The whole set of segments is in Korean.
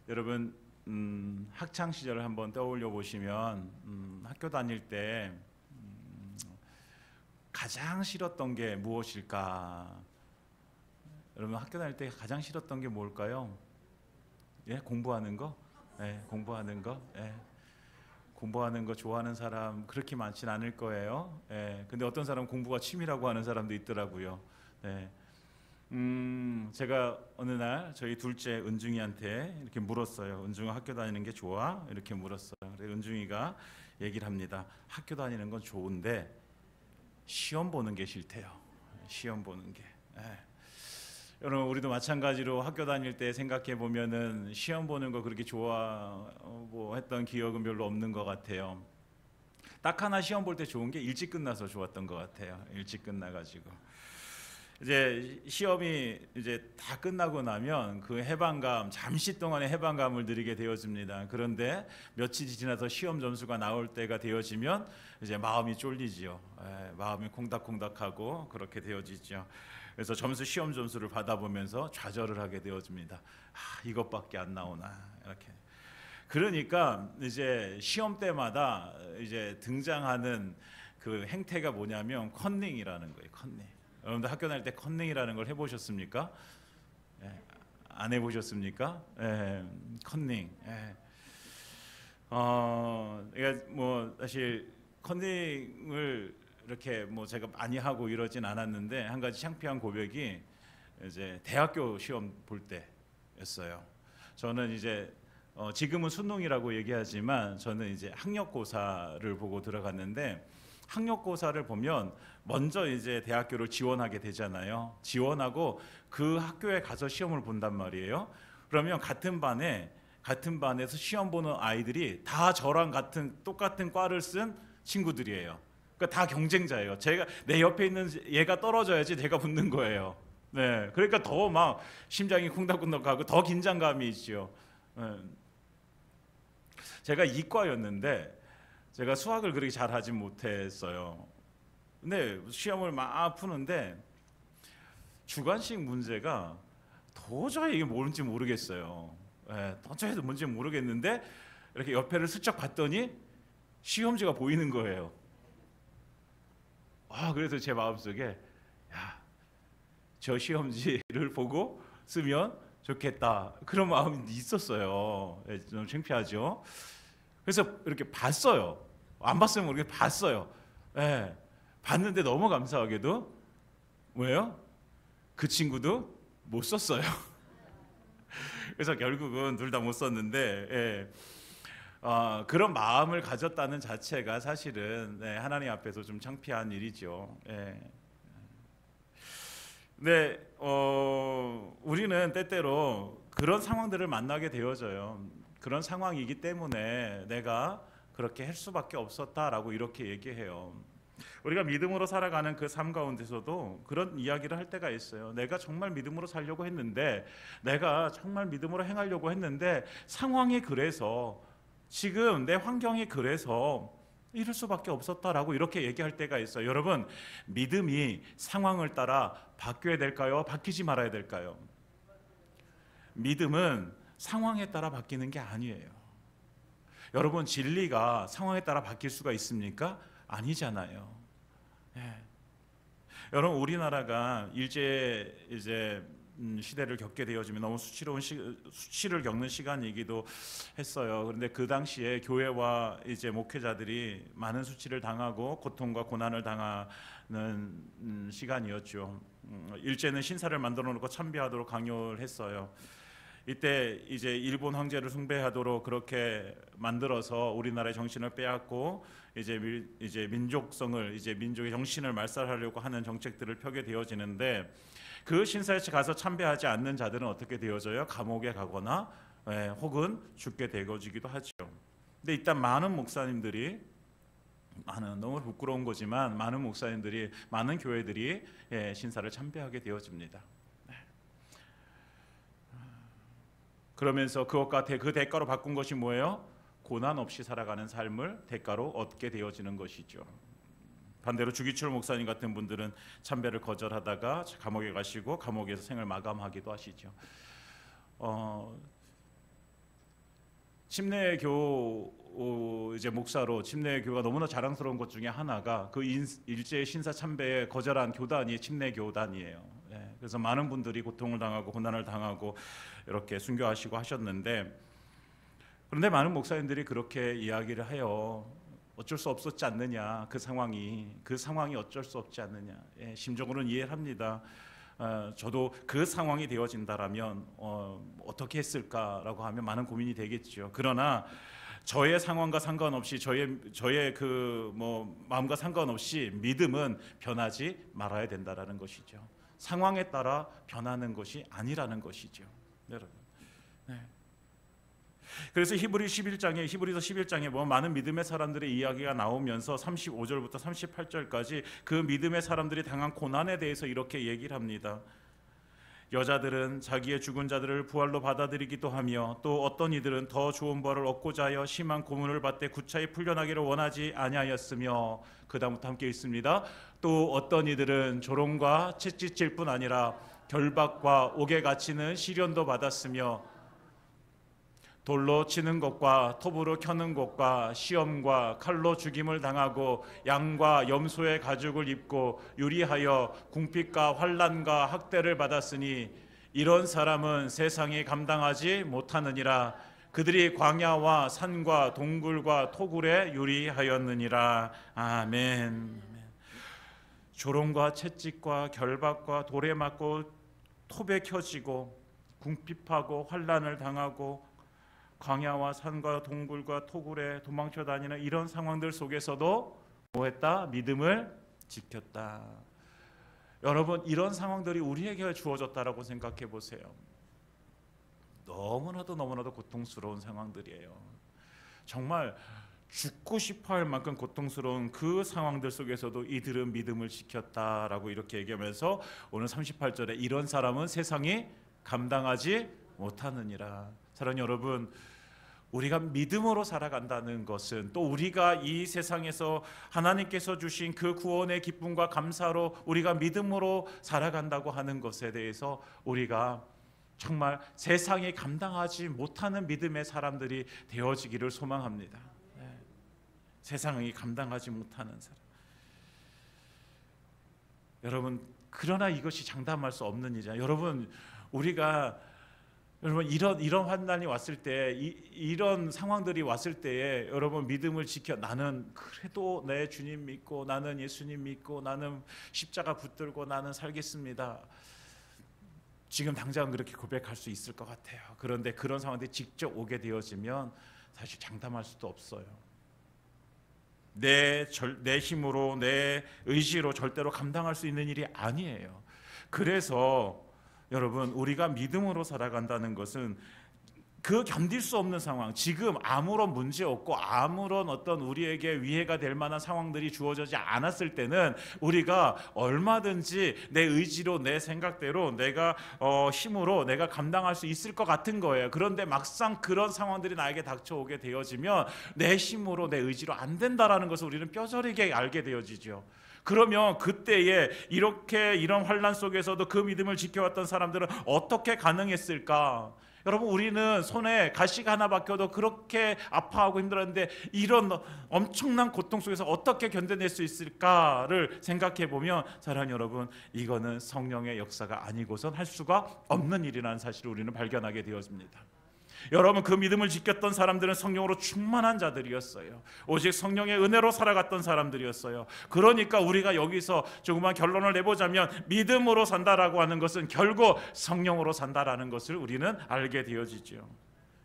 여러분 학창 시절을 한번 떠올려 보시면 학교 다닐 때 가장 싫었던 게 무엇일까? 여러분 학교 다닐 때 가장 싫었던 게 뭘까요? 예, 공부하는 거? 예, 공부하는 거? 예. 공부하는 거 좋아하는 사람 그렇게 많진 않을 거예요. 예. 근데 어떤 사람 공부가 취미라고 하는 사람도 있더라고요. 예. 제가 어느 날 저희 둘째 은중이한테 이렇게 물었어요. 은중아 학교 다니는 게 좋아? 이렇게 물었어요. 그래서 은중이가 얘기를 합니다. 학교 다니는 건 좋은데 시험 보는 게 싫대요. 시험 보는 게. 예. 여러분 우리도 마찬가지로 학교 다닐 때 생각해 보면은 시험 보는 거 그렇게 좋아 뭐 했던 기억은 별로 없는 것 같아요. 딱 하나 시험 볼 때 좋은 게 일찍 끝나서 좋았던 것 같아요. 일찍 끝나가지고 이제 시험이 이제 다 끝나고 나면 그 해방감, 잠시 동안의 해방감을 누리게 되어집니다. 그런데 며칠이 지나서 시험 점수가 나올 때가 되어지면 이제 마음이 쫄리지요. 마음이 콩닥콩닥하고 그렇게 되어지죠. 그래서 시험 점수를 받아보면서 좌절을 하게 되어집니다. 이것밖에 안 나오나 이렇게. 그러니까 이제 시험 때마다 이제 등장하는 그 행태가 뭐냐면 컨닝이라는 거예요. 컨닝. 여러분들 학교 다닐 때 컨닝이라는 걸 해보셨습니까? 예, 안 해보셨습니까? 예, 컨닝. 예. 그러니까 뭐 사실 컨닝을 이렇게 뭐 제가 많이 하고 이러진 않았는데 한 가지 창피한 고백이 이제 대학교 시험 볼 때였어요. 저는 이제 지금은 수능이라고 얘기하지만 저는 이제 학력고사를 보고 들어갔는데 학력고사를 보면 먼저 이제 대학교를 지원하게 되잖아요. 지원하고 그 학교에 가서 시험을 본단 말이에요. 그러면 같은 반에서 시험 보는 아이들이 다 저랑 똑같은 과를 쓴 친구들이에요. 그러니까 다 경쟁자예요. 제가 내 옆에 있는 얘가 떨어져야지 내가 붙는 거예요. 네, 그러니까 더 막 심장이 쿵닥쿵닥하고 더 긴장감이 있죠. 네. 제가 이과였는데 제가 수학을 그렇게 잘하지 못했어요. 근데 시험을 막 푸는데 주관식 문제가 도저히 이게 뭔지 모르겠어요. 도저히 뭔지 모르겠는데 이렇게 옆에를 슬쩍 봤더니 시험지가 보이는 거예요. 그래서 제 마음속에 저 시험지를 보고 쓰면 좋겠다 그런 마음이 있었어요. 좀 창피하죠. 그래서 이렇게 봤어요. 안 봤으면 모르게 봤어요. 봤는데 너무 감사하게도 뭐예요? 그 친구도 못 썼어요. 그래서 결국은 둘 다 못 썼는데 그런 마음을 가졌다는 자체가 사실은 하나님 앞에서 좀 창피한 일이죠. 근데 우리는 때때로 그런 상황들을 만나게 되어져요. 그런 상황이기 때문에 내가 그렇게 할 수밖에 없었다라고 이렇게 얘기해요. 우리가 믿음으로 살아가는 그 삶 가운데서도 그런 이야기를 할 때가 있어요. 내가 정말 믿음으로 살려고 했는데, 내가 정말 믿음으로 행하려고 했는데 상황이 그래서, 지금 내 환경이 그래서 이럴 수밖에 없었다라고 이렇게 얘기할 때가 있어요. 여러분, 믿음이 상황을 따라 바뀌어야 될까요? 바뀌지 말아야 될까요? 믿음은 상황에 따라 바뀌는 게 아니에요. 여러분, 진리가 상황에 따라 바뀔 수가 있습니까? 아니잖아요. 여러분, 우리나라가 이제 시대를 겪게 되어지면 너무 수치를 겪는 시간이기도 했어요. 그런데 그 당시에 교회와 이제 목회자들이 많은 수치를 당하고 고통과 고난을 당하는 시간이었죠. 일제는 신사를 만들어 놓고 참배하도록 강요를 했어요. 이때 이제 일본 황제를 숭배하도록 그렇게 만들어서 우리나라의 정신을 빼앗고 이제 민족성을, 이제 민족의 정신을 말살하려고 하는 정책들을 펴게 되어지는데, 그 신사에 가서 참배하지 않는 자들은 어떻게 되어져요? 감옥에 가거나 혹은 죽게 되어지기도 하죠. 근데 일단 너무 부끄러운 거지만 많은 목사님들이, 많은 교회들이 신사를 참배하게 되어집니다. 그러면서 그 대가로 바꾼 것이 뭐예요? 고난 없이 살아가는 삶을 대가로 얻게 되어지는 것이죠. 반대로 주기철 목사님 같은 분들은 참배를 거절하다가 감옥에 가시고 감옥에서 생을 마감하기도 하시죠. 침례교 이제 목사로 침례교가 너무나 자랑스러운 것 중에 하나가 그 일제의 신사참배에 거절한 교단이 침례교단이에요. 그래서 많은 분들이 고통을 당하고 고난을 당하고 이렇게 순교하시고 하셨는데, 그런데 많은 목사님들이 그렇게 이야기를 해요. 어쩔 수 없었지 않느냐, 그 상황이 어쩔 수 없지 않느냐. 심적으로는 이해를 합니다. 저도 그 상황이 되어진다라면 어떻게 했을까라고 하면 많은 고민이 되겠죠. 그러나 저의 상황과 상관없이 저의 그 마음과 상관없이 믿음은 변하지 말아야 된다라는 것이죠. 상황에 따라 변하는 것이 아니라는 것이죠, 여러분. 그래서 히브리서 11장에 보면 많은 믿음의 사람들의 이야기가 나오면서 35절부터 38절까지 그 믿음의 사람들이 당한 고난에 대해서 이렇게 얘기를 합니다. 여자들은 자기의 죽은 자들을 부활로 받아들이기도 하며, 또 어떤 이들은 더 좋은 부활을 얻고자 하여 심한 고문을 받되 구차히 풀려나기를 원하지 아니하였으며, 그 다음부터 함께 읽습니다. 또 어떤 이들은 조롱과 채찍질 뿐 아니라 결박과 옥에 갇히는 시련도 받았으며, 돌로 치는 것과 톱으로 켜는 것과 시험과 칼로 죽임을 당하고 양과 염소의 가죽을 입고 유리하여 궁핍과 환난과 학대를 받았으니, 이런 사람은 세상이 감당하지 못하느니라. 그들이 광야와 산과 동굴과 토굴에 유리하였느니라. 아멘. 조롱과 채찍과 결박과 돌에 맞고 톱에 켜지고 궁핍하고 환난을 당하고 광야와 산과 동굴과 토굴에 도망쳐 다니는 이런 상황들 속에서도 뭐했다? 믿음을 지켰다. 여러분, 이런 상황들이 우리에게 주어졌다라고 생각해 보세요. 너무나도 고통스러운 상황들이에요. 정말 죽고 싶어 할 만큼 고통스러운 그 상황들 속에서도 이들은 믿음을 지켰다라고 이렇게 얘기하면서 오늘 38절에 이런 사람은 세상이 감당하지 못하느니라. 사랑하는 여러분, 우리가 믿음으로 살아간다는 것은, 또 우리가 이 세상에서 하나님께서 주신 그 구원의 기쁨과 감사로 우리가 믿음으로 살아간다고 하는 것에 대해서 우리가 정말 세상이 감당하지 못하는 믿음의 사람들이 되어지기를 소망합니다. 세상이 감당하지 못하는 사람. 여러분, 그러나 이것이 장담할 수 없는 일이잖아요. 여러분, 이런 환난이 왔을 때, 이런 상황들이 왔을 때에 여러분 믿음을 지켜, 나는 그래도 내 주님 믿고, 나는 예수님 믿고, 나는 십자가 붙들고 나는 살겠습니다. 지금 당장 그렇게 고백할 수 있을 것 같아요. 그런데 그런 상황들이 직접 오게 되어지면 사실 장담할 수도 없어요. 내 힘으로, 내 의지로 절대로 감당할 수 있는 일이 아니에요. 그래서 여러분, 우리가 믿음으로 살아간다는 것은 그 견딜 수 없는 상황, 지금 아무런 문제 없고 아무런 어떤 우리에게 위해가 될 만한 상황들이 주어지지 않았을 때는 우리가 얼마든지 내 의지로, 내 생각대로, 내가 힘으로 내가 감당할 수 있을 것 같은 거예요. 그런데 막상 그런 상황들이 나에게 닥쳐오게 되어지면 내 힘으로, 내 의지로 안 된다라는 것을 우리는 뼈저리게 알게 되어지죠. 그러면 그때에 이런 환난 속에서도 그 믿음을 지켜왔던 사람들은 어떻게 가능했을까? 여러분, 우리는 손에 가시가 하나 박혀도 그렇게 아파하고 힘들었는데 이런 엄청난 고통 속에서 어떻게 견뎌낼 수 있을까를 생각해 보면, 사랑하는 여러분, 이거는 성령의 역사가 아니고선 할 수가 없는 일이라는 사실을 우리는 발견하게 되었습니다. 여러분, 그 믿음을 지켰던 사람들은 성령으로 충만한 자들이었어요. 오직 성령의 은혜로 살아갔던 사람들이었어요. 그러니까 우리가 여기서 조그만 결론을 내보자면, 믿음으로 산다라고 하는 것은 결국 성령으로 산다라는 것을 우리는 알게 되어지죠.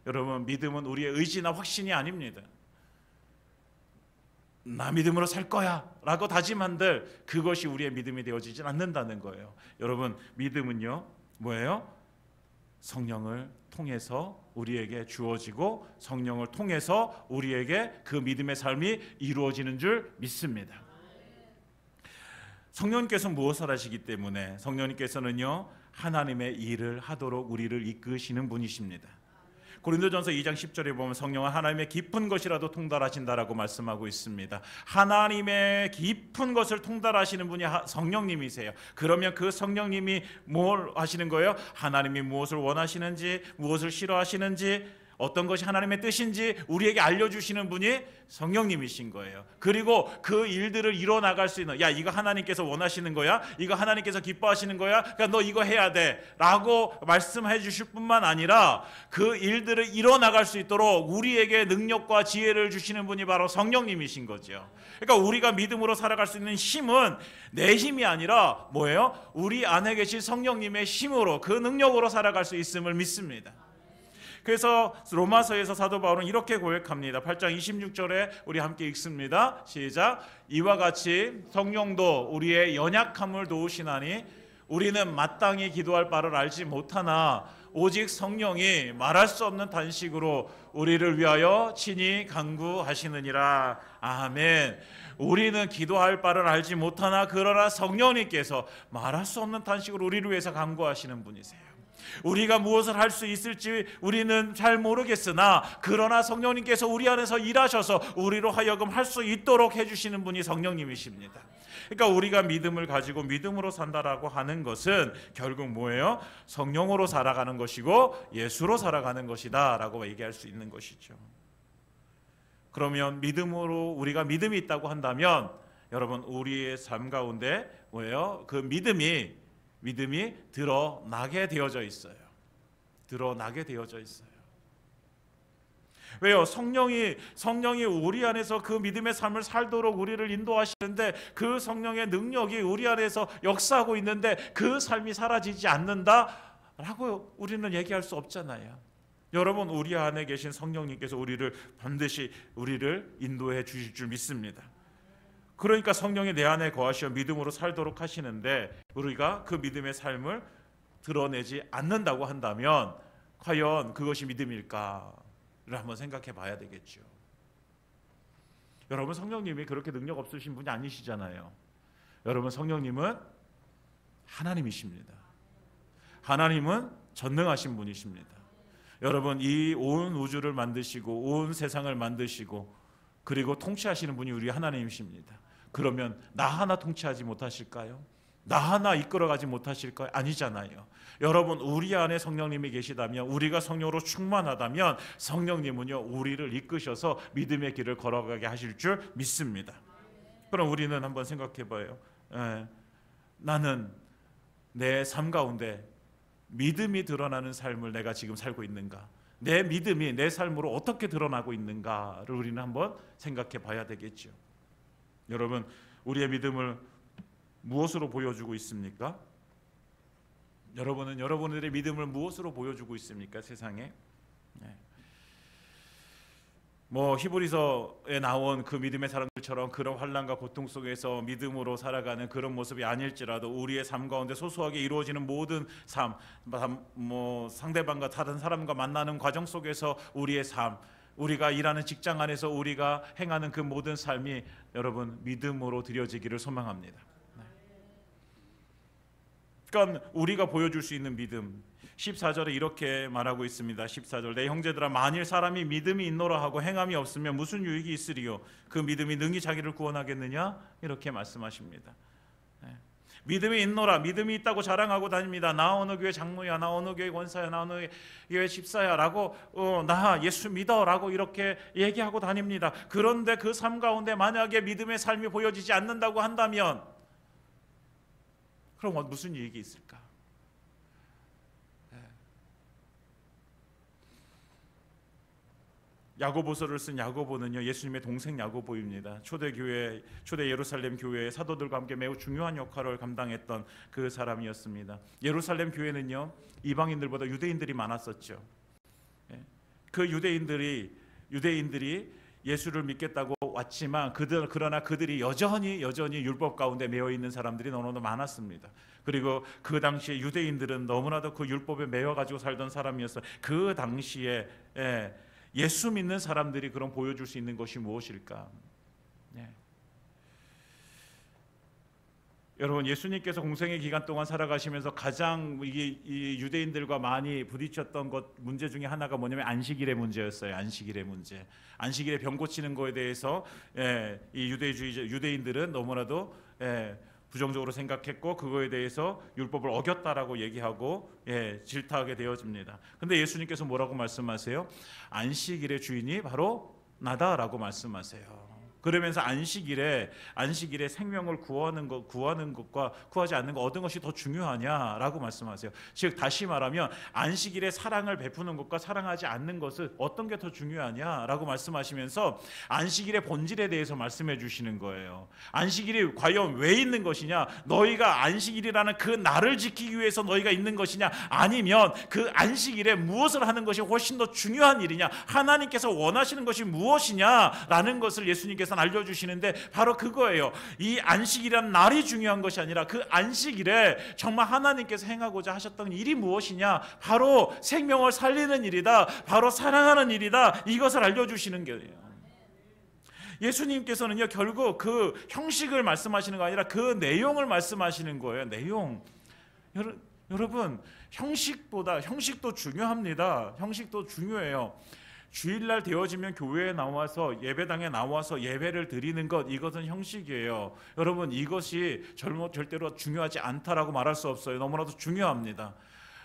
여러분, 믿음은 우리의 의지나 확신이 아닙니다. 나 믿음으로 살 거야 라고 다짐한들 그것이 우리의 믿음이 되어지진 않는다는 거예요. 여러분, 믿음은요 뭐예요? 성령을 통해서 우리에게 주어지고 성령을 통해서 우리에게 그 믿음의 삶이 이루어지는 줄 믿습니다. 성령님께서 무엇을 하시기 때문에? 성령님께서는요 하나님의 일을 하도록 우리를 이끄시는 분이십니다. 고린도전서 2장 10절에 보면 성령은 하나님의 깊은 것이라도 통달하신다라고 말씀하고 있습니다. 하나님의 깊은 것을 통달하시는 분이 성령님이세요. 그러면 그 성령님이 뭘 하시는 거예요? 하나님이 무엇을 원하시는지, 무엇을 싫어하시는지, 어떤 것이 하나님의 뜻인지 우리에게 알려주시는 분이 성령님이신 거예요. 그리고 그 일들을 이뤄나갈 수 있는, 야 이거 하나님께서 원하시는 거야, 이거 하나님께서 기뻐하시는 거야, 그러니까 너 이거 해야 돼 라고 말씀해 주실 뿐만 아니라 그 일들을 이뤄나갈 수 있도록 우리에게 능력과 지혜를 주시는 분이 바로 성령님이신 거죠. 그러니까 우리가 믿음으로 살아갈 수 있는 힘은 내 힘이 아니라 뭐예요? 우리 안에 계신 성령님의 힘으로, 그 능력으로 살아갈 수 있음을 믿습니다. 그래서 로마서에서 사도 바울은 이렇게 고백합니다. 8장 26절에 우리 함께 읽습니다. 시작. 이와 같이 성령도 우리의 연약함을 도우시나니 우리는 마땅히 기도할 바를 알지 못하나 오직 성령이 말할 수 없는 단식으로 우리를 위하여 친히 간구하시느니라. 아멘. 우리는 기도할 바를 알지 못하나 그러나 성령님께서 말할 수 없는 단식으로 우리를 위해서 간구하시는 분이세요. 우리가 무엇을 할 수 있을지 우리는 잘 모르겠으나 그러나 성령님께서 우리 안에서 일하셔서 우리로 하여금 할 수 있도록 해주시는 분이 성령님이십니다. 그러니까 우리가 믿음을 가지고 믿음으로 산다라고 하는 것은 결국 뭐예요? 성령으로 살아가는 것이고 예수로 살아가는 것이다 라고 얘기할 수 있는 것이죠. 그러면 믿음으로 우리가 믿음이 있다고 한다면 여러분 우리의 삶 가운데 뭐예요? 그 믿음이 드러나게 되어져 있어요. 드러나게 되어져 있어요. 왜요? 성령이 우리 안에서 그 믿음의 삶을 살도록 우리를 인도하시는데 그 성령의 능력이 우리 안에서 역사하고 있는데 그 삶이 사라지지 않는다라고 우리는 얘기할 수 없잖아요. 여러분 우리 안에 계신 성령님께서 반드시 우리를 인도해 주실 줄 믿습니다. 그러니까 성령이 내 안에 거하시어 믿음으로 살도록 하시는데 우리가 그 믿음의 삶을 드러내지 않는다고 한다면 과연 그것이 믿음일까를 한번 생각해 봐야 되겠죠. 여러분 성령님이 그렇게 능력 없으신 분이 아니시잖아요. 여러분 성령님은 하나님이십니다. 하나님은 전능하신 분이십니다. 여러분 이 온 우주를 만드시고 온 세상을 만드시고 그리고 통치하시는 분이 우리 하나님이십니다. 그러면 나 하나 통치하지 못하실까요? 나 하나 이끌어가지 못하실까요? 아니잖아요. 여러분 우리 안에 성령님이 계시다면, 우리가 성령으로 충만하다면 성령님은요 우리를 이끄셔서 믿음의 길을 걸어가게 하실 줄 믿습니다. 그럼 우리는 한번 생각해 봐요. 나는 내 삶 가운데 믿음이 드러나는 삶을 내가 지금 살고 있는가? 내 믿음이 내 삶으로 어떻게 드러나고 있는가를 우리는 한번 생각해 봐야 되겠죠. 여러분 우리의 믿음을 무엇으로 보여주고 있습니까? 여러분은 여러분들의 믿음을 무엇으로 보여주고 있습니까? 세상에 히브리서에 나온 그 믿음의 사람들처럼 그런 환난과 고통 속에서 믿음으로 살아가는 그런 모습이 아닐지라도 우리의 삶 가운데 소소하게 이루어지는 모든 삶, 상대방과 다른 사람과 만나는 과정 속에서 우리의 삶, 우리가 일하는 직장 안에서 우리가 행하는 그 모든 삶이 여러분 믿음으로 드려지기를 소망합니다. 그러니까 우리가 보여줄 수 있는 믿음, 14절에 이렇게 말하고 있습니다. 14절 내 형제들아 만일 사람이 믿음이 있노라 하고 행함이 없으면 무슨 유익이 있으리요? 그 믿음이 능히 자기를 구원하겠느냐? 이렇게 말씀하십니다. 믿음이 있노라, 믿음이 있다고 자랑하고 다닙니다. 나 어느 교회 장로야, 나 어느 교회 권사야, 나 어느 교회 집사야 라고 나 예수 믿어 라고 이렇게 얘기하고 다닙니다. 그런데 그 삶 가운데 만약에 믿음의 삶이 보여지지 않는다고 한다면 그럼 무슨 유익이 있을까? 야고보서를 쓴 야고보는요 예수님의 동생 야고보입니다. 초대 예루살렘 교회의 사도들과 함께 매우 중요한 역할을 감당했던 그 사람이었습니다. 예루살렘 교회는요 이방인들보다 유대인들이 많았었죠. 그 유대인들이 예수를 믿겠다고 왔지만 그러나 그들이 여전히 율법 가운데 매여 있는 사람들이 너무나도 많았습니다. 그리고 그 당시에 유대인들은 너무나도 그 율법에 매여 가지고 살던 사람이었어요. 그 당시에 예수 믿는 사람들이 그럼 보여줄 수 있는 것이 무엇일까? 여러분 예수님께서 공생의 기간 동안 살아가시면서 가장 이 유대인들과 많이 부딪혔던 문제 중에 하나가 뭐냐면 안식일의 문제였어요. 안식일의 문제. 안식일에 병 고치는 거에 대해서 이 유대인들은 너무나도 부정적으로 생각했고 그거에 대해서 율법을 어겼다라고 얘기하고 질타하게 되어집니다. 근데 예수님께서 뭐라고 말씀하세요? 안식일의 주인이 바로 나다라고 말씀하세요. 그러면서 안식일에 생명을 구하는 것과 구하지 않는 것 얻은 것이 더 중요하냐라고 말씀하세요. 즉 다시 말하면 안식일에 사랑을 베푸는 것과 사랑하지 않는 것은 어떤 게 더 중요하냐라고 말씀하시면서 안식일의 본질에 대해서 말씀해 주시는 거예요. 안식일이 과연 왜 있는 것이냐? 너희가 안식일이라는 그 날을 지키기 위해서 너희가 있는 것이냐? 아니면 그 안식일에 무엇을 하는 것이 훨씬 더 중요한 일이냐? 하나님께서 원하시는 것이 무엇이냐라는 것을 예수님께서 알려주시는데 바로 그거예요. 이 안식이라는 날이 중요한 것이 아니라 그 안식일에 정말 하나님께서 행하고자 하셨던 일이 무엇이냐, 바로 생명을 살리는 일이다, 바로 사랑하는 일이다, 이것을 알려주시는 거예요. 예수님께서는요 결국 그 형식을 말씀하시는 거 아니라 그 내용을 말씀하시는 거예요. 내용. 여러분 형식도 중요합니다. 형식도 중요해요. 주일날 되어지면 교회에 나와서 예배당에 나와서 예배를 드리는 것, 이것은 형식이에요. 여러분 이것이 절대로 중요하지 않다라고 말할 수 없어요. 너무나도 중요합니다.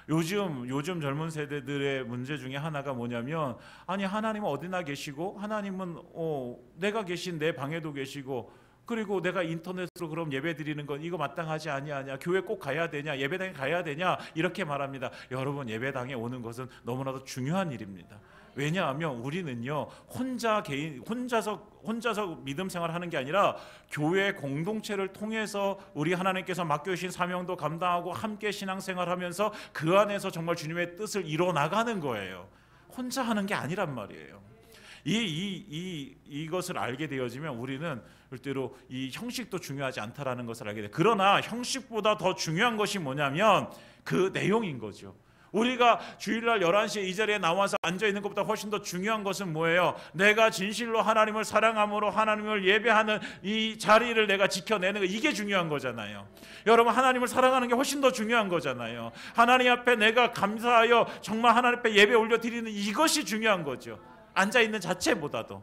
요즘 젊은 세대들의 문제 중에 하나가 뭐냐면, 아니 하나님은 어디나 계시고 하나님은 내가 계신 내 방에도 계시고, 그리고 내가 인터넷으로 그럼 예배 드리는 건 이거 마땅하지 아니하냐, 교회 꼭 가야 되냐, 예배당에 가야 되냐, 이렇게 말합니다. 여러분, 예배당에 오는 것은 너무나도 중요한 일입니다. 왜냐하면 우리는요 혼자서 믿음 생활하는 게 아니라 교회 공동체를 통해서 우리 하나님께서 맡겨주신 사명도 감당하고 함께 신앙생활하면서 그 안에서 정말 주님의 뜻을 이뤄 나가는 거예요. 혼자 하는 게 아니란 말이에요. 이것을 알게 되어지면 우리는 절대로 이 형식도 중요하지 않다라는 것을 알게 돼요. 그러나 형식보다 더 중요한 것이 뭐냐면 그 내용인 거죠. 우리가 주일날 11시에 이 자리에 나와서 앉아있는 것보다 훨씬 더 중요한 것은 뭐예요? 내가 진실로 하나님을 사랑함으로 하나님을 예배하는 이 자리를 내가 지켜내는 거, 이게 중요한 거잖아요. 여러분, 하나님을 사랑하는 게 훨씬 더 중요한 거잖아요. 하나님 앞에 내가 감사하여 정말 하나님 앞에 예배 올려드리는 이것이 중요한 거죠. 앉아있는 자체보다도.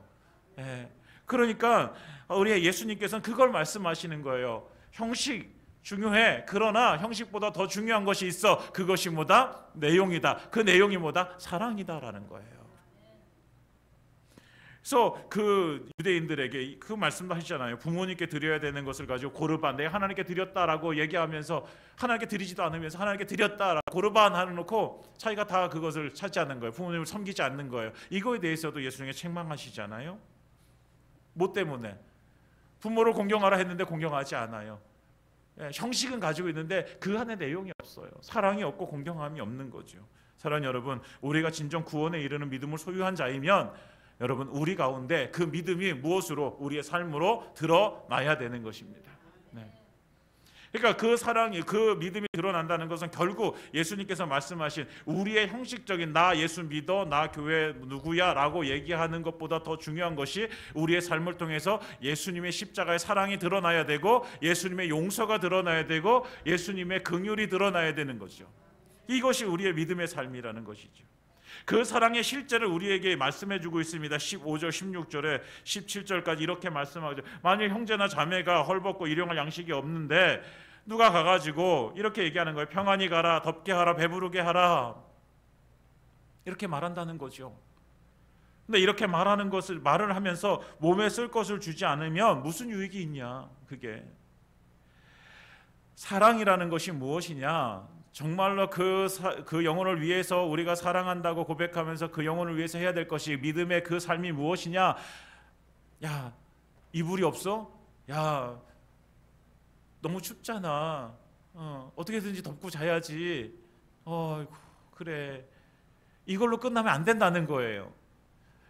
그러니까 우리 예수님께서는 그걸 말씀하시는 거예요. 형식 중요해. 그러나 형식보다 더 중요한 것이 있어. 그것이 뭐다? 내용이다. 그 내용이 뭐다? 사랑이다라는 거예요. 그래서 그 유대인들에게 그 말씀도 하시잖아요. 부모님께 드려야 되는 것을 가지고 고르반, 내가 하나님께 드렸다라고 얘기하면서 하나님께 드리지도 않으면서 하나님께 드렸다라고 고르반 하놓고 자기가 다 그것을 찾지 않는 거예요. 부모님을 섬기지 않는 거예요. 이거에 대해서도 예수님이 책망하시잖아요. 뭐 때문에? 부모를 공경하라 했는데 공경하지 않아요. 형식은 가지고 있는데 그 안에 내용이 없어요. 사랑이 없고 공경함이 없는 거죠. 사랑하는 여러분, 우리가 진정 구원에 이르는 믿음을 소유한 자이면 여러분, 우리 가운데 그 믿음이 무엇으로? 우리의 삶으로 드러나야 되는 것입니다. 그러니까 그 사랑이, 그 믿음이 드러난다는 것은 결국 예수님께서 말씀하신 우리의 형식적인 나 예수 믿어, 나 교회 누구야 라고 얘기하는 것보다 더 중요한 것이 우리의 삶을 통해서 예수님의 십자가의 사랑이 드러나야 되고, 예수님의 용서가 드러나야 되고, 예수님의 긍휼이 드러나야 되는 거죠. 이것이 우리의 믿음의 삶이라는 것이죠. 그 사랑의 실제를 우리에게 말씀해주고 있습니다. 15절, 16절에 17절까지 이렇게 말씀하죠. 만일 형제나 자매가 헐벗고 일용할 양식이 없는데 누가 가가지고 이렇게 얘기하는 거예요. 평안히 가라, 덥게 하라, 배부르게 하라, 이렇게 말한다는 거죠. 근데 이렇게 말을 하면서 몸에 쓸 것을 주지 않으면 무슨 유익이 있냐? 그게 사랑이라는 것이 무엇이냐? 정말로 그 영혼을 위해서 우리가 사랑한다고 고백하면서 그 영혼을 위해서 해야 될 것이, 믿음의 그 삶이 무엇이냐? 야, 이불이 없어? 야, 너무 춥잖아. 어떻게든지 덮고 자야지. 그래. 이걸로 끝나면 안 된다는 거예요.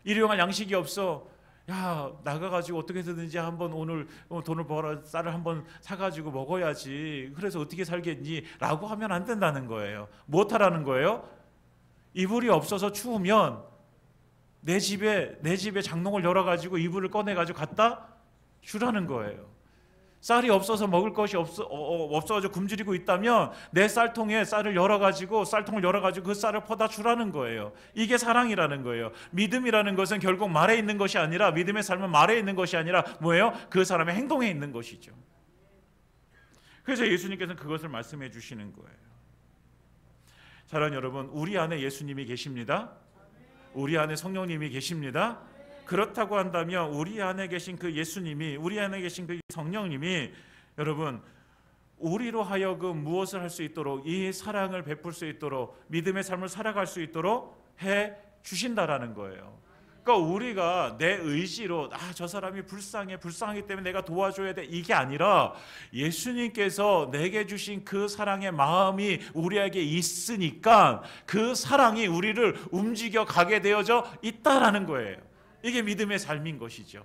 일용할 양식이 없어. 야, 나가가지고 어떻게 해서든지 한번 오늘 돈을 벌어 쌀을 한번 사가지고 먹어야지. 그래서 어떻게 살겠니? 라고 하면 안 된다는 거예요. 못하라는 거예요? 이불이 없어서 추우면 내 집에 장롱을 열어가지고 이불을 꺼내가지고 갖다 주라는 거예요. 쌀이 없어서 먹을 것이 없어가지고 굶주리고 있다면 내 쌀통을 열어가지고 그 쌀을 퍼다 주라는 거예요. 이게 사랑이라는 거예요. 믿음이라는 것은 결국 말에 있는 것이 아니라, 믿음의 삶은 말에 있는 것이 아니라 뭐예요? 그 사람의 행동에 있는 것이죠. 그래서 예수님께서는 그것을 말씀해 주시는 거예요. 사랑하는 여러분, 우리 안에 예수님이 계십니다. 우리 안에 성령님이 계십니다. 그렇다고 한다면 우리 안에 계신 그 예수님이, 우리 안에 계신 그 성령님이 여러분 우리로 하여금 무엇을 할 수 있도록, 이 사랑을 베풀 수 있도록, 믿음의 삶을 살아갈 수 있도록 해 주신다라는 거예요. 그러니까 우리가 내 의지로 저 사람이 불쌍하기 때문에 내가 도와줘야 돼, 이게 아니라 예수님께서 내게 주신 그 사랑의 마음이 우리에게 있으니까 그 사랑이 우리를 움직여 가게 되어져 있다라는 거예요. 이게 믿음의 삶인 것이죠.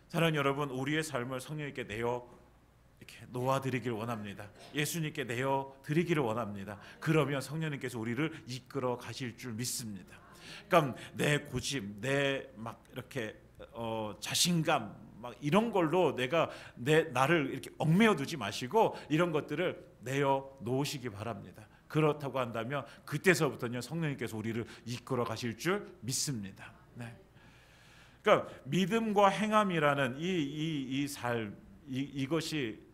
사랑하는 여러분, 우리의 삶을 성령님께 이렇게 놓아드리기를 원합니다. 예수님께 내어드리기를 원합니다. 그러면 성령님께서 우리를 이끌어 가실 줄 믿습니다. 그러니까 내 고집, 내 막 이렇게 자신감 막 이런 걸로 나를 이렇게 얽매여 두지 마시고 이런 것들을 내어 놓으시기 바랍니다. 그렇다고 한다면 그때서부터는 성령님께서 우리를 이끌어 가실 줄 믿습니다. 네. 그러니까 믿음과 행함이라는 이 삶, 이것이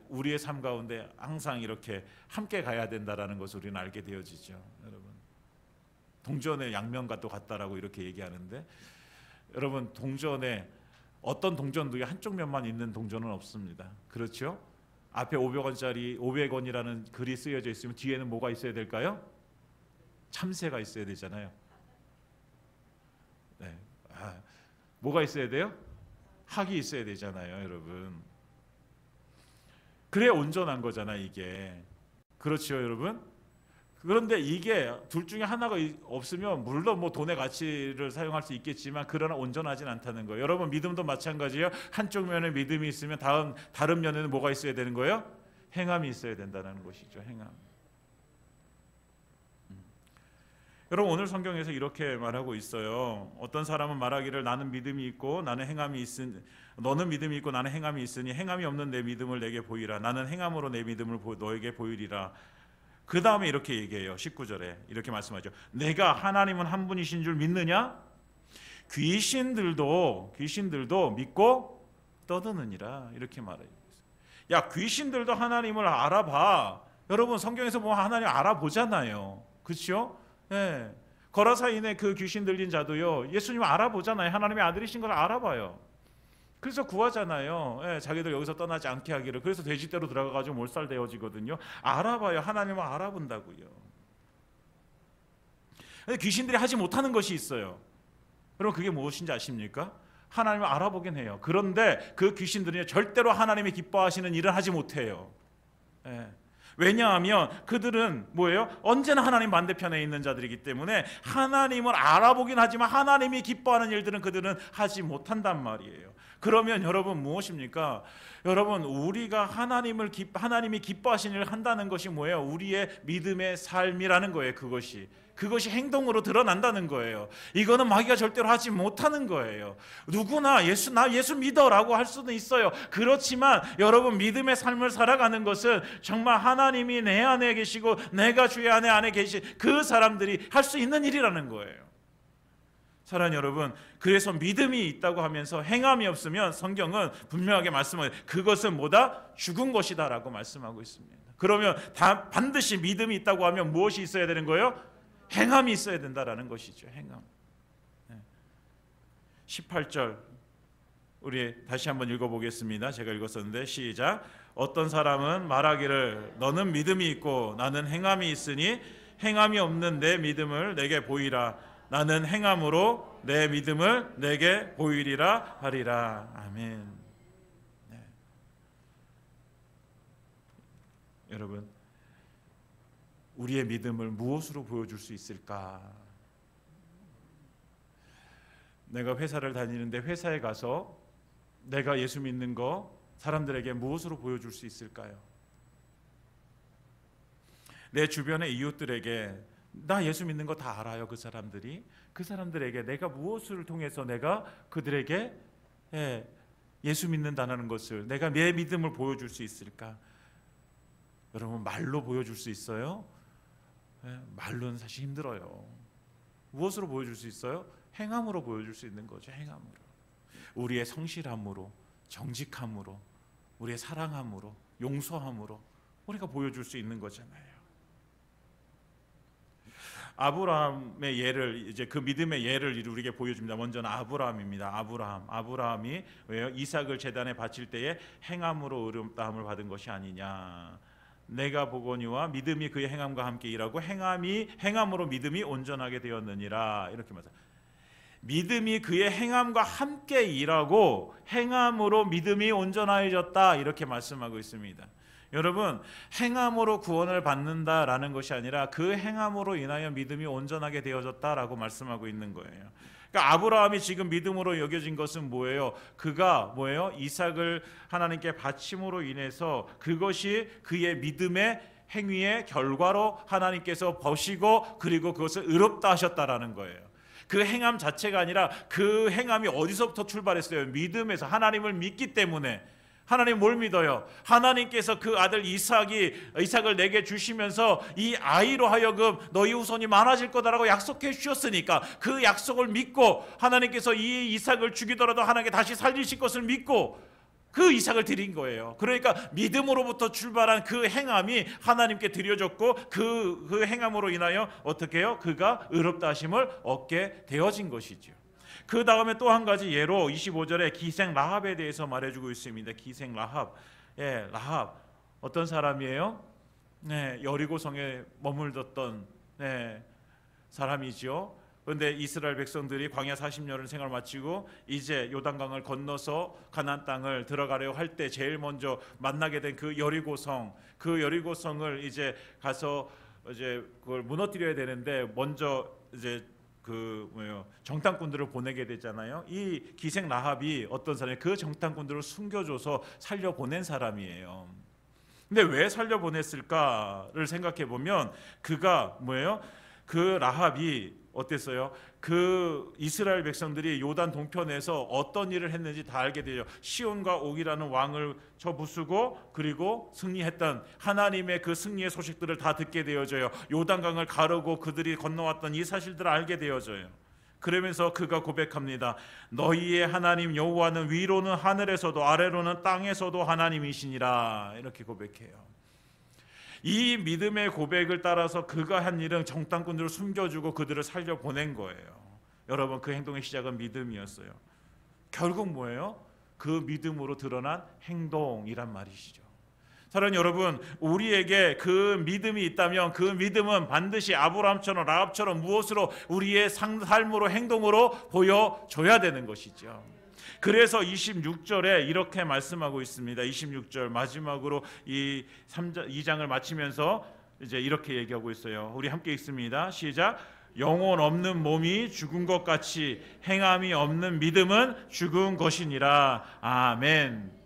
우리의 삶 가운데 항상 이렇게 함께 가야 된다라는 것을 우리는 알게 되어지죠. 여러분, 동전의 양면과 또 같다라고 이렇게 얘기하는데, 여러분 동전에 어떤 동전도 한쪽 면만 있는 동전은 없습니다. 그렇죠? 앞에 500원짜리 500원이라는 글이 쓰여져 있으면 뒤에는 뭐가 있어야 될까요? 참새가 있어야 되잖아요. 네. 뭐가 있어야 돼요? 학이 있어야 되잖아요, 여러분. 그래야 온전한 거잖아요, 이게. 그렇죠, 여러분? 그런데 이게 둘 중에 하나가 없으면 물론 뭐 돈의 가치를 사용할 수 있겠지만 그러나 온전하진 않다는 거예요. 여러분, 믿음도 마찬가지예요. 한쪽 면에 믿음이 있으면 다른 면에는 뭐가 있어야 되는 거예요? 행함이 있어야 된다는 것이죠. 행함. 여러분, 오늘 성경에서 이렇게 말하고 있어요. 어떤 사람은 말하기를 나는 믿음이 있고 나는 행함이 있으니, 너는 믿음이 있고 나는 행함이 있으니 행함이 없는 내 믿음을 내게 보이라. 나는 행함으로 내 믿음을 너에게 보이리라. 그 다음에 이렇게 얘기해요. 19절에 이렇게 말씀하죠. 내가 하나님은 한 분이신 줄 믿느냐? 귀신들도 믿고 떠드느니라. 이렇게 말해요. 야, 귀신들도 하나님을 알아봐. 여러분, 성경에서 보면 하나님 알아보잖아요. 그렇죠? 네. 거라사인의 그 귀신 들린 자도요, 예수님 알아보잖아요. 하나님의 아들이신 걸 알아봐요. 그래서 구하잖아요. 예, 자기들 여기서 떠나지 않게 하기를. 그래서 돼지떼로 들어가가지고 몰살되어지거든요. 알아봐요. 하나님을 알아본다고요. 근데 귀신들이 하지 못하는 것이 있어요. 여러분, 그게 무엇인지 아십니까? 하나님을 알아보긴 해요. 그런데 그 귀신들은 절대로 하나님이 기뻐하시는 일을 하지 못해요. 예. 왜냐하면 그들은 뭐예요? 언제나 하나님 반대편에 있는 자들이기 때문에 하나님을 알아보긴 하지만 하나님이 기뻐하는 일들은 그들은 하지 못한단 말이에요. 그러면 여러분 무엇입니까? 여러분, 우리가 하나님이 기뻐하시는 일을 한다는 것이 뭐예요? 우리의 믿음의 삶이라는 거예요. 그것이 행동으로 드러난다는 거예요. 이거는 마귀가 절대로 하지 못하는 거예요. 누구나 나 예수 믿어라고 할 수는 있어요. 그렇지만 여러분, 믿음의 삶을 살아가는 것은 정말 하나님이 내 안에 계시고 내가 주의 안에 계신 그 사람들이 할 수 있는 일이라는 거예요. 사랑하는 여러분, 그래서 믿음이 있다고 하면서 행함이 없으면 성경은 분명하게 말씀하고 그것은 뭐다? 죽은 것이다 라고 말씀하고 있습니다. 그러면 반드시 믿음이 있다고 하면 무엇이 있어야 되는 거예요? 행함이 있어야 된다라는 것이죠. 행함. 18절 우리 다시 한번 읽어보겠습니다. 제가 읽었었는데 시작. 어떤 사람은 말하기를 너는 믿음이 있고 나는 행함이 있으니 행함이 없는 내 믿음을 내게 보이라. 나는 행함으로 내 믿음을 내게 보이리라 하리라. 아멘. 네. 여러분, 우리의 믿음을 무엇으로 보여줄 수 있을까? 내가 회사를 다니는데 회사에 가서 내가 예수 믿는 거 사람들에게 무엇으로 보여줄 수 있을까요? 내 주변의 이웃들에게 나 예수 믿는 거 다 알아요. 그 사람들에게 내가 무엇을 통해서 내가 그들에게 예수 믿는다는 것을, 내가 내 믿음을 보여줄 수 있을까? 여러분, 말로 보여줄 수 있어요? 말로는 사실 힘들어요. 무엇으로 보여줄 수 있어요? 행함으로 보여줄 수 있는 거죠. 행함으로. 우리의 성실함으로, 정직함으로, 우리의 사랑함으로, 용서함으로 우리가 보여줄 수 있는 거잖아요. 아브라함의 예를, 이제 그 믿음의 예를 우리에게 보여줍니다. 먼저는 아브라함입니다. 아브라함이 왜요? 이삭을 제단에 바칠 때에 행함으로 의롭다함을 받은 것이 아니냐. 내가 보거니와 믿음이 그의 행함과 함께 일하고 행함으로 믿음이 온전하게 되었느니라. 이렇게 말합니다. 믿음이 그의 행함과 함께 일하고 행함으로 믿음이 온전해졌다, 이렇게 말씀하고 있습니다. 여러분, 행함으로 구원을 받는다라는 것이 아니라 그 행함으로 인하여 믿음이 온전하게 되어졌다라고 말씀하고 있는 거예요. 그러니까 아브라함이 지금 믿음으로 여겨진 것은 뭐예요? 그가 뭐예요? 이삭을 하나님께 바침으로 인해서 그것이 그의 믿음의 행위의 결과로 하나님께서 보시고 그리고 그것을 의롭다 하셨다라는 거예요. 그 행함 자체가 아니라 그 행함이 어디서부터 출발했어요? 믿음에서. 하나님을 믿기 때문에. 하나님 뭘 믿어요? 하나님께서 그 아들 이삭을 내게 주시면서 이 아이로 하여금 너희 후손이 많아질 거다라고 약속해 주셨으니까 그 약속을 믿고 하나님께서 이 이삭을 죽이더라도 하나님께 다시 살리실 것을 믿고 그 이삭을 드린 거예요. 그러니까 믿음으로부터 출발한 그 행함이 하나님께 드려졌고 그 행함으로 인하여 어떻게 해요? 그가 의롭다 하심을 얻게 되어진 것이죠. 그 다음에 또 한 가지 예로 25절에 기생 라합에 대해서 말해주고 있습니다. 기생 라합. 라합 어떤 사람이에요? 여리고성에 머물렀던 사람이죠. 그런데 이스라엘 백성들이 광야 40년을 생활 마치고 이제 요단강을 건너서 가나안 땅을 들어가려 할 때 제일 먼저 만나게 된 그 여리고성, 그 여리고성을 이제 가서 이제 그걸 무너뜨려야 되는데 먼저 이제 정탐꾼들을 보내게 되잖아요. 이 기생 라합이 어떤 사람이 그 정탐꾼들을 숨겨줘서 살려보낸 사람이에요. 근데 왜 살려보냈을까를 생각해 보면 그가 뭐예요? 그 라합이 어땠어요? 그 이스라엘 백성들이 요단 동편에서 어떤 일을 했는지 다 알게 되죠. 시온과 옥이라는 왕을 쳐부수고 그리고 승리했던 하나님의 그 승리의 소식들을 다 듣게 되어져요. 요단강을 가르고 그들이 건너왔던 이 사실들을 알게 되어져요. 그러면서 그가 고백합니다. 너희의 하나님 여호와는 위로는 하늘에서도 아래로는 땅에서도 하나님이시니라. 이렇게 고백해요. 이 믿음의 고백을 따라서 그가 한 일은 정탐꾼들을 숨겨주고 그들을 살려보낸 거예요. 여러분, 그 행동의 시작은 믿음이었어요. 결국 뭐예요? 그 믿음으로 드러난 행동이란 말이시죠. 사랑하는 여러분, 우리에게 그 믿음이 있다면 그 믿음은 반드시 아브라함처럼 라합처럼 무엇으로 우리의 삶으로 행동으로 보여줘야 되는 것이죠. 그래서 26절에 이렇게 말씀하고 있습니다. 26절 마지막으로 이 2장을 마치면서 이제 이렇게 얘기하고 있어요. 우리 함께 읽습니다. 시작. 영혼 없는 몸이 죽은 것 같이 행함이 없는 믿음은 죽은 것이니라. 아멘.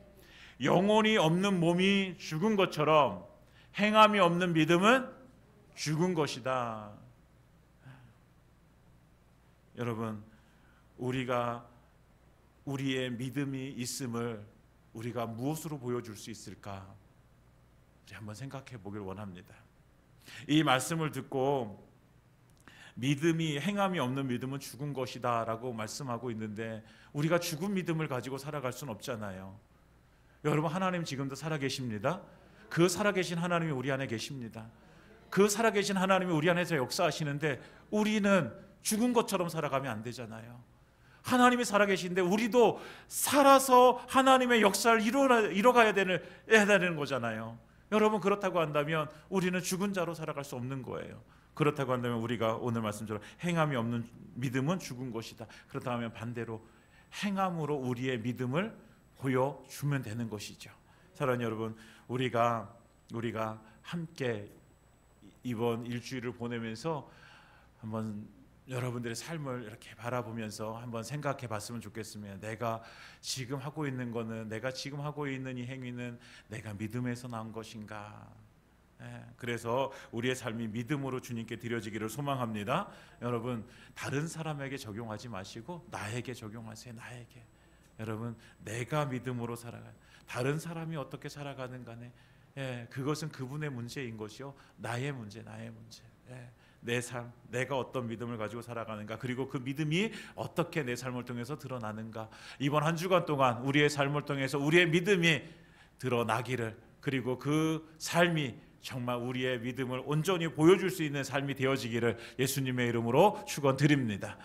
영혼이 없는 몸이 죽은 것처럼 행함이 없는 믿음은 죽은 것이다. 여러분, 우리의 믿음이 있음을 우리가 무엇으로 보여줄 수 있을까? 우리 한번 생각해 보길 원합니다. 이 말씀을 듣고 믿음이 행함이 없는 믿음은 죽은 것이다 라고 말씀하고 있는데 우리가 죽은 믿음을 가지고 살아갈 수는 없잖아요. 여러분, 하나님 지금도 살아계십니다. 그 살아계신 하나님이 우리 안에 계십니다. 그 살아계신 하나님이 우리 안에서 역사하시는데 우리는 죽은 것처럼 살아가면 안 되잖아요. 하나님이 살아계신데 우리도 살아서 하나님의 역사를 이뤄가야 되는 거잖아요. 여러분, 그렇다고 한다면 우리는 죽은 자로 살아갈 수 없는 거예요. 그렇다고 한다면 우리가 오늘 말씀처럼 행함이 없는 믿음은 죽은 것이다. 그렇다면 반대로 행함으로 우리의 믿음을 보여주면 되는 것이죠. 사랑하는 여러분, 우리가 함께 이번 일주일을 보내면서 한번 여러분들의 삶을 이렇게 바라보면서 한번 생각해 봤으면 좋겠습니다. 내가 지금 하고 있는 거는, 내가 지금 하고 있는 이 행위는 내가 믿음에서 나온 것인가? 그래서 우리의 삶이 믿음으로 주님께 드려지기를 소망합니다. 여러분, 다른 사람에게 적용하지 마시고 나에게 적용하세요. 나에게. 여러분, 내가 믿음으로 살아가. 다른 사람이 어떻게 살아가는 간에 그것은 그분의 문제인 것이요, 나의 문제. 내 삶, 내가 어떤 믿음을 가지고 살아가는가, 그리고 그 믿음이 어떻게 내 삶을 통해서 드러나는가. 이번 한 주간 동안 우리의 삶을 통해서 우리의 믿음이 드러나기를 그리고 그 삶이 정말 우리의 믿음을 온전히 보여줄 수 있는 삶이 되어지기를 예수님의 이름으로 축원드립니다.